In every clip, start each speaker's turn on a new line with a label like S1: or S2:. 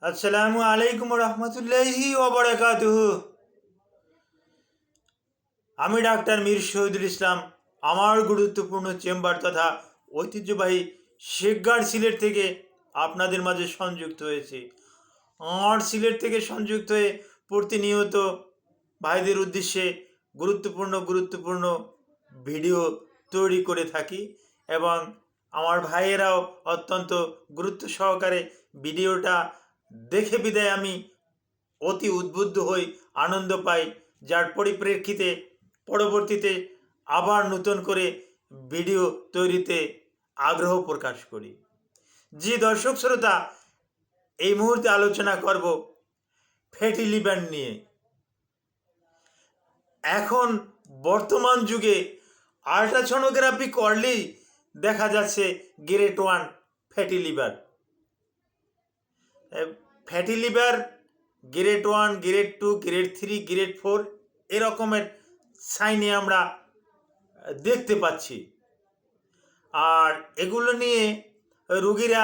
S1: আসসালামু আলাইকুম রহমতুল্লাহি ওয়া বারাকাতুহু। আমি ডাক্তার মীর শহীদুল ইসলাম আমার গুরুত্বপূর্ণ চেম্বার তথা ঐতিহ্যবাহী শেখগাঁড় সিলেট থেকে আপনাদের মাঝে সংযুক্ত হয়েছি। আমার সিলেট থেকে সংযুক্ত হয়ে প্রতিনিয়ত ভাইদের উদ্দেশ্যে গুরুত্বপূর্ণ ভিডিও তৈরি করে থাকি এবং আমার ভাইয়েরাও অত্যন্ত গুরুত্ব সহকারে ভিডিওটা দেখে বিদায় আমি অতি উদ্বুদ্ধ হই, আনন্দ পাই, যার পরিপ্রেক্ষিতে পরবর্তীতে আবার নতুন করে ভিডিও তৈরিতে আগ্রহ প্রকাশ করি। জি দর্শক শ্রোতা, এই মুহূর্তে আলোচনা করব ফ্যাটি লিভার নিয়ে। এখন বর্তমান যুগে আল্ট্রাসোনোগ্রাফি করলেই দেখা যাচ্ছে grade 1 fatty liver. Fatty liver grade 1, grade 2, grade 3, grade 4 এরকমের সাইনে আমরা দেখতে পাচ্ছি। আর এগুলো নিয়ে রুগীরা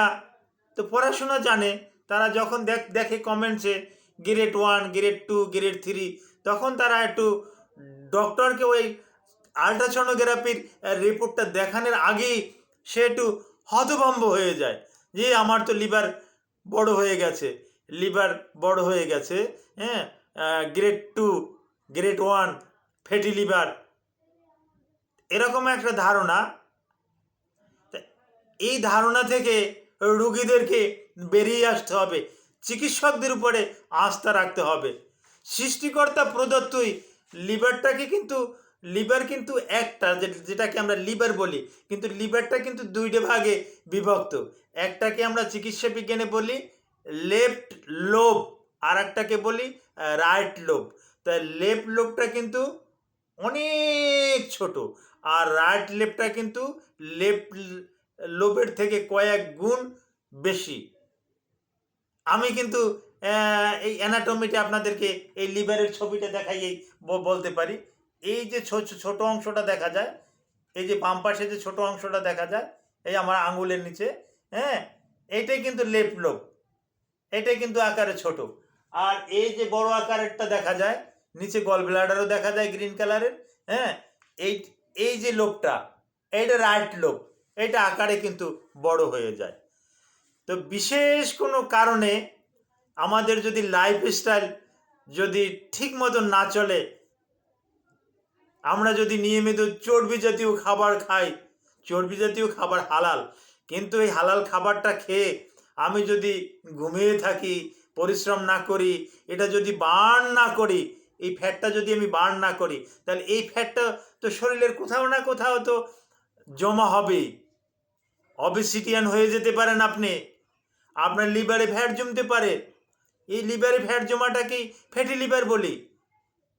S1: তো পড়াশোনা জানে, তারা যখন দেখে কমেন্টসে গ্রেড 1, গ্রেড 2, গ্রেড 3, তখন তারা একটু ডক্টরকে ওই আল্ট্রাসোনোগ্রাফির রিপোর্টটা দেখানোর আগেই সে একটু হতভম্ব হয়ে যায় যে আমার তো লিভার বড় হয়ে গেছে, লিভার বড় হয়ে গেছে, হ্যাঁ, গ্রেড 2, গ্রেড 1 ফ্যাটি লিভার, এরকম একটা ধারণা। এই ধারণা থেকে রুগীদেরকে বেরিয়ে আসতে হবে, চিকিৎসকদের উপরে আস্থা রাখতে হবে। সৃষ্টিকর্তা প্রদত্তই লিভারটাকে কিন্তু, লিভার কিন্তু একটা, যেটাকে আমরা লিভার বলি, কিন্তু লিভারটা কিন্তু দুইটা ভাগে বিভক্ত। একটাকে আমরা চিকিৎসা বিজ্ঞানে বলি লেফট লোব, আর একটাকে বলি রাইট লোব। তাই লেফট লোবটা কিন্তু অনেক ছোট, আর রাইট লেফটটা কিন্তু লেফট লোবের থেকে কয়েক গুণ বেশি। আমি কিন্তু এই অ্যানাটমিটা আপনাদেরকে এই লিভারের ছবিটা দেখাইয়েই বলতে পারি। এই যে ছোট অংশটা দেখা যায়, এই যে বাম পাশে যে ছোট অংশটা দেখা যায় এই আমার আঙুলের নিচে, হ্যাঁ, এইটাই কিন্তু লেফট লোব, এটাই কিন্তু আকারে ছোট। আর এই যে বড় আকারেরটা দেখা যায় নিচে, গল ব্লাডারও দেখা যায় গ্রিন কালারের, হ্যাঁ, এই এই যে লোবটা, এইটা রাইট লোব, এটা আকারে কিন্তু বড় হয়ে যায়। তো বিশেষ কোনো কারণে আমাদের যদি লাইফস্টাইল যদি ঠিক মতন না চলে, আমরা যদি নিয়মিত চর্বি জাতীয় খাবার খাই, চর্বি জাতীয় খাবার হালাল, কিন্তু এই হালাল খাবারটা খেয়ে আমি যদি ঘুমিয়ে থাকি, পরিশ্রম না করি, এটা যদি বার্ন না করি, এই ফ্যাটটা যদি আমি বার্ন না করি, তাহলে এই ফ্যাটটা তো শরীরের কোথাও না কোথাও তো জমা হবেই। অবেসিটিয়ান হয়ে যেতে পারেন আপনি, আপনার লিভারে ফ্যাট জমতে পারে। এই লিভারে ফ্যাট জমাটাকেই ফ্যাটি লিভার বলি।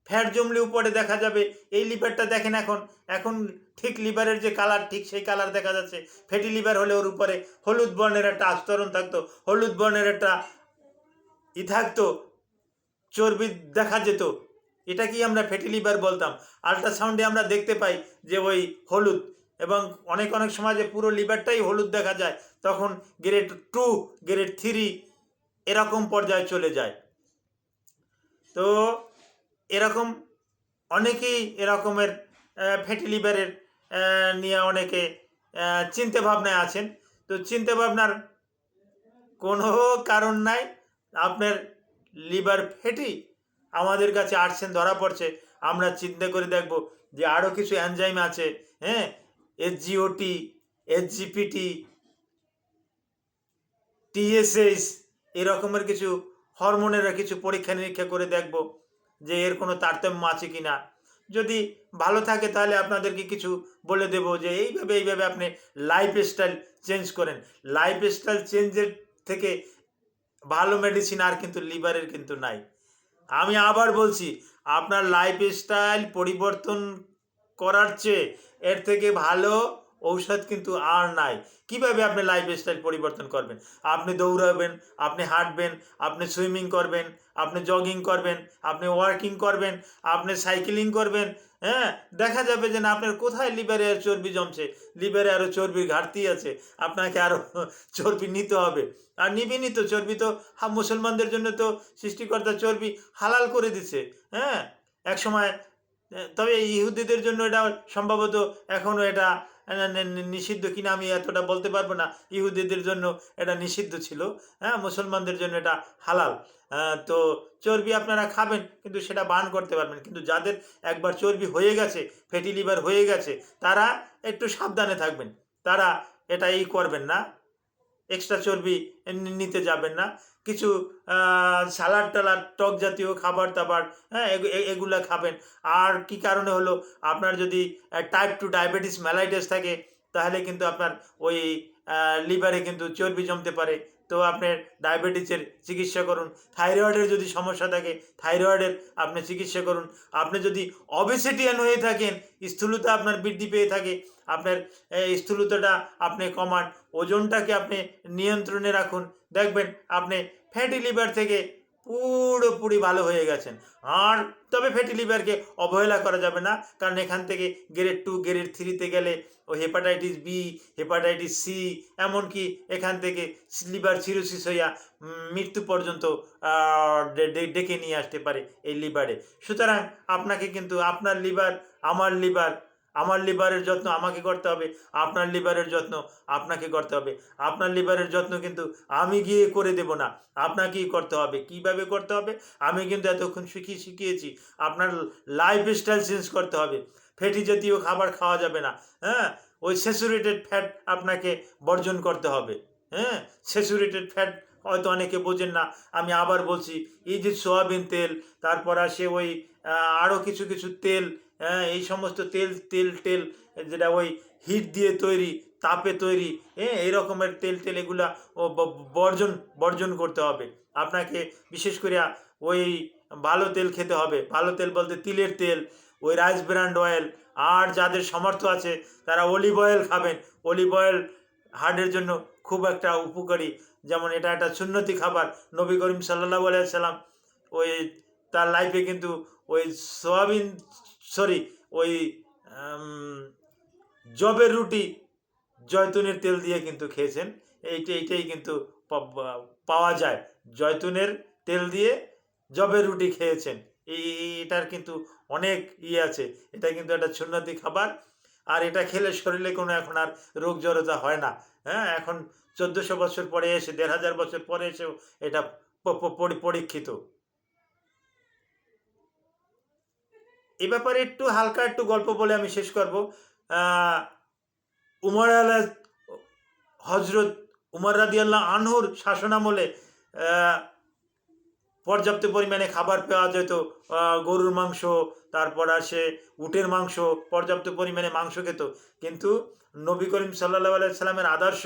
S1: ফ্যাট জমলে উপরে দেখা যাবে, এই লিভারটা দেখেন এখন, এখন ঠিক লিভারের যে কালার ঠিক সেই কালার দেখা যাচ্ছে। ফ্যাটি লিভার হলে ওর উপরে হলুদ বর্ণের একটা আস্তরণ থাকতো, হলুদ বর্ণের একটা থাকতো, চর্বি দেখা যেত, এটা কি আমরা ফ্যাটি লিভার বলতাম। আল্ট্রাসাউন্ডে আমরা দেখতে পাই যে ওই হলুদ, এবং অনেক অনেক সময় যে পুরো লিভারটাই হলুদ দেখা যায়, তখন গ্রেড 2, গ্রেড 3 এরকম পর্যায়ে চলে যায়। তো এরকম অনেকেই এরকমের ফ্যাটি লিভারের নিয়ে অনেকে চিন্তা ভাবনায় আছেন। তো চিন্তা ভাবনার কোনো কারণ নাই। আপনার লিভার ফ্যাটি আমাদের কাছে আসছেন, ধরা পড়ছে, আমরা চিন্তা করে দেখব যে আরও কিছু এনজাইম আছে, হ্যাঁ, এসজিওটি, এসজিপিটি, টিএসএইচ, এরকমের কিছু হরমোনেরা কিছু পরীক্ষা নিরীক্ষা করে দেখব যে এর কোনো তারতম্য আছে কি না। যদি ভালো থাকে তাহলে আপনাদেরকে কিছু বলে দেব যে এইভাবে এইভাবে আপনি লাইফস্টাইল চেঞ্জ করেন। লাইফস্টাইল চেঞ্জের থেকে ভালো মেডিসিন আর কিন্তু লিভারের কিন্তু নাই। আমি আবার বলছি, আপনার লাইফস্টাইল পরিবর্তন করার চেয়ে এর থেকে ভালো ঔষধ কিন্তু আর নাই। কিভাবে আপনি লাইফস্টাইল পরিবর্তন করবেন? আপনি দৌড়াবেন, আপনি হাঁটবেন, আপনি সুইমিং করবেন, আপনি জগিং করবেন, আপনি ওয়ার্কিং করবেন, আপনি সাইকেলিং করবেন, হ্যাঁ? দেখা যাবে যে না আপনার কোথায় লিভারে চর্বি জমছে, লিভারে আরও চর্বির ঘাটতি আছে, আপনাকে আরও চর্বি নিতে হবে। আর নিবেনই তো, চর্বি তো মুসলমানদের জন্য তো সৃষ্টিকর্তা চর্বি হালাল করে দিছে, হ্যাঁ? একসময় তবে ইহুদিদের জন্য এটা সম্ভবত এখনও এটা নিষিদ্ধ কিনা আমি এতটা বলতে পারবো না। ইহুদিদের জন্য এটা নিষিদ্ধ ছিল, হ্যাঁ? মুসলমানদের জন্য এটা হালাল। তো চর্বি আপনারা খাবেন কিন্তু সেটা বার্ন করতে পারবেন, কিন্তু যাদের একবার চর্বি হয়ে গেছে, ফ্যাটি লিভার হয়ে গেছে, তারা একটু সাবধানে থাকবেন। তারা এটা করবেন না, এক্সট্রা চর্বি নিতে যাবেন না। কিছু সালাড টালাড টক জাতীয় খাবার দাবার, হ্যাঁ, এগুলা খাবেন। আর কি কারণে হলো, আপনার যদি টাইপ 2 ডায়াবেটিস মেলাইটাস থাকে, তাহলে কিন্তু আপনার ওই লিভারে কিন্তু চর্বি জমতে পারে। তো আপনার ডায়াবেটিসের চিকিৎসা করুন। থাইরয়েডের যদি সমস্যা থাকে, থাইরয়েডের আপনি চিকিৎসা করুন। আপনি যদি অবেসিটিয়ান হয়ে থাকেন, স্থূলতা আপনার বৃদ্ধি পেয়ে থাকে, আপনার স্থূলতাটা আপনি কমান, ওজনটাকে আপনি নিয়ন্ত্রণে রাখুন, দেখবেন আপনি ফ্যাটি লিভার থেকে পুরোপুরি ভালো হয়ে গেছেন। আর তবে ফ্যাটি লিভারকে অবহেলা করা যাবে না, কারণ এখান থেকে গ্রেড 2 গ্রেড 3-তে গেলে ও হেপাটাইটিস বি, হেপাটাইটিস সি, এমনকি এখান থেকে লিভার সিরোসিস হইয়া মৃত্যু পর্যন্ত ডেকে নিয়ে আসতে পারে এই লিভারে। সুতরাং আপনাকে কিন্তু আপনার লিভার, আমার লিভার, আমার লিভারের যত্ন আমাকে করতে হবে, আপনার লিভারের যত্ন আপনাকে করতে হবে। আপনার লিভারের যত্ন কিন্তু আমি গিয়ে করে দেব না, আপনাকেই করতে হবে। কিভাবে করতে হবে আমি কিন্তু এতক্ষণ শিখিয়েছি। আপনার লাইফস্টাইল চেঞ্জ করতে হবে। ফ্যাটি জাতীয় খাবার খাওয়া যাবে না, হ্যাঁ? ওই স্যাচুরেটেড ফ্যাট আপনাকে বর্জন করতে হবে, হ্যাঁ? স্যাচুরেটেড ফ্যাট হয়তো অনেকে বোঝেন না, আমি আবার বলছি। এই যে সয়াবিন তেল, তারপর আসে ওই আরও কিছু কিছু তেল, হ্যাঁ, এই সমস্ত তেল তেল টেল যেটা ওই হিট দিয়ে তৈরি, তাপে তৈরি, হ্যাঁ, এই রকমের তেল টেল এগুলা বর্জন বর্জন করতে হবে আপনাকে। বিশেষ করে ওই ভালো তেল খেতে হবে। ভালো তেল বলতে তিলের তেল, ওই রাইস ব্র্যান্ড অয়েল। আর যাদের সামর্থ্য আছে তারা অলিভ অয়েল খাবেন। অলিভ অয়েল হার্টের জন্য খুব একটা উপকারী। যেমন এটা একটা সুন্নতি খাবার। নবী করিম সাল্লাল্লাহু আলাইহি সাল্লাম ওই তার লাইফে কিন্তু ওই সোয়াবিন, সরি, ওই জবের রুটি জয়তুনের তেল দিয়ে কিন্তু খেয়েছেন। এইটাই কিন্তু পাওয়া যায়, জয়তুনের তেল দিয়ে জবের রুটি খেয়েছেন। এটার কিন্তু অনেক আছে, এটা কিন্তু একটা সুন্নতি খাবার। আর এটা খেলে শরীরে কোনো এখন আর রোগ জড়তা হয় না, হ্যাঁ? এখন 1400 বছর পরে এসে, 1500 বছর পরে এসেও এটা পরীক্ষিত। এ ব্যাপারে একটু হালকা একটু গল্প বলে আমি শেষ করব। উমর আলা হজরত উমর রাদিয়াল্লাহ আনহুর শাসনামলে পর্যাপ্ত পরিমাণে খাবার পাওয়া যেত। গরুর মাংস, তারপর আসে উটের মাংস, পর্যাপ্ত পরিমাণে মাংস খেত। কিন্তু নবী করিম সাল্লাল্লাহু আলাইহি সাল্লামের আদর্শ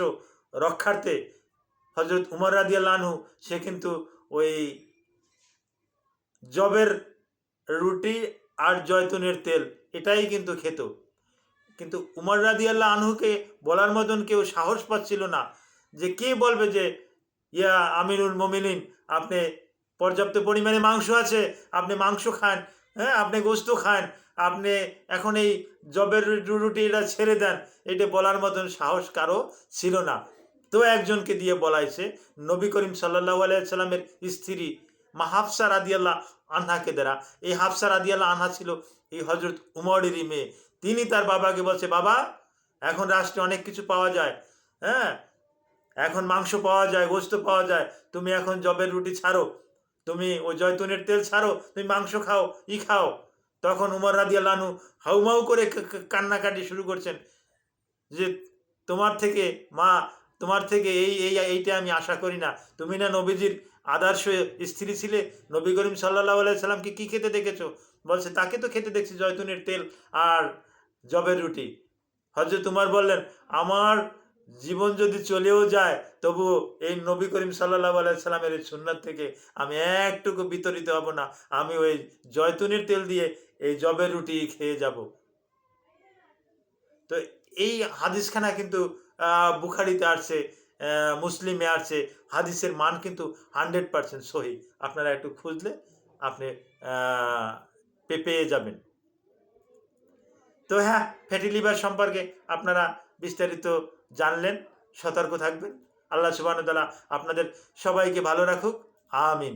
S1: রক্ষার্থে হজরত উমর রাদিয়াল্লাহু আনহু সে কিন্তু ওই জবের রুটি আর জয়তুনের তেল এটাই কিন্তু খেত। কিন্তু উমর রাদিয়াল্লাহু আনহুকে বলার মতন কেউ সাহস পাচ্ছিল না, যে কে বলবে যে ইয়া আমিরুল মোমিনিন, আপনি পর্যাপ্ত পরিমাণে মাংস আছে, আপনি মাংস খান, হ্যাঁ, আপনি গোস্ত খান, আপনি এখন এই জবের রুটি এটা ছেড়ে দেন। এটা বলার মতন সাহস কারো ছিল না। তো একজনকে দিয়ে বলাইছে, নবী করিম সাল্লাল্লাহু আলাইহি সাল্লামের স্ত্রী মা হাফসা রাদিয়াল্লাহু আনহাকে দ্বারা। এই হাফসা রাদিয়াল্লাহু আনহা ছিল এই হজরত উমরেরই মেয়ে। তিনি তার বাবাকে বলছে, বাবা, এখন রাষ্ট্রে অনেক কিছু পাওয়া যায়, হ্যাঁ, এখন মাংস পাওয়া যায়, গোস্ত পাওয়া যায়, তুমি এখন জবের রুটি ছাড়ো, তুমি ওই জয়তুনের তেল ছাড়ো, তুমি মাংস খাও, খাও। তখন উমর রাদিয়াল্লাহু আনহু হাউমাউ করে কান্নাকাটি শুরু করছেন, যে তোমার থেকে মা, তোমার থেকে এইটা আমি আশা করি না। তুমি না নবীজির আদর্শ স্ত্রী ছিলে, নবী করিম সাল্লাল্লাহু আলাইহি সাল্লামকে কী খেতে দেখেছো? বলছে, তাকে তো খেতে দেখছি জয়তুনের তেল আর জবের রুটি। হযরত উমর বললেন, আমার জীবন যদি চলেও যায়, তবু এই নবী করিম সাল্লাল্লাহু আলাইহি সাল্লামের এই সুন্নাত থেকে আমি একটুকু বিতরিত হব না। আমি ওই জয়তুনের তেল দিয়ে এই জবের রুটি খেয়ে যাব। তো এই হাদিসখানা কিন্তু বুখারিতে আসছে, মুসলিমে আসছে, হাদিসের মান কিন্তু 100% সহি। আপনারা একটু খুঁজলে আপনি পেয়ে যাবেন। তো হ্যাঁ, ফ্যাটি লিভার সম্পর্কে আপনারা বিস্তারিত জানলেন, সতর্ক থাকবেন। আল্লাহ সুবহানাহু ওয়া তাআলা আপনাদের সবাইকে ভালো রাখুক, আমিন।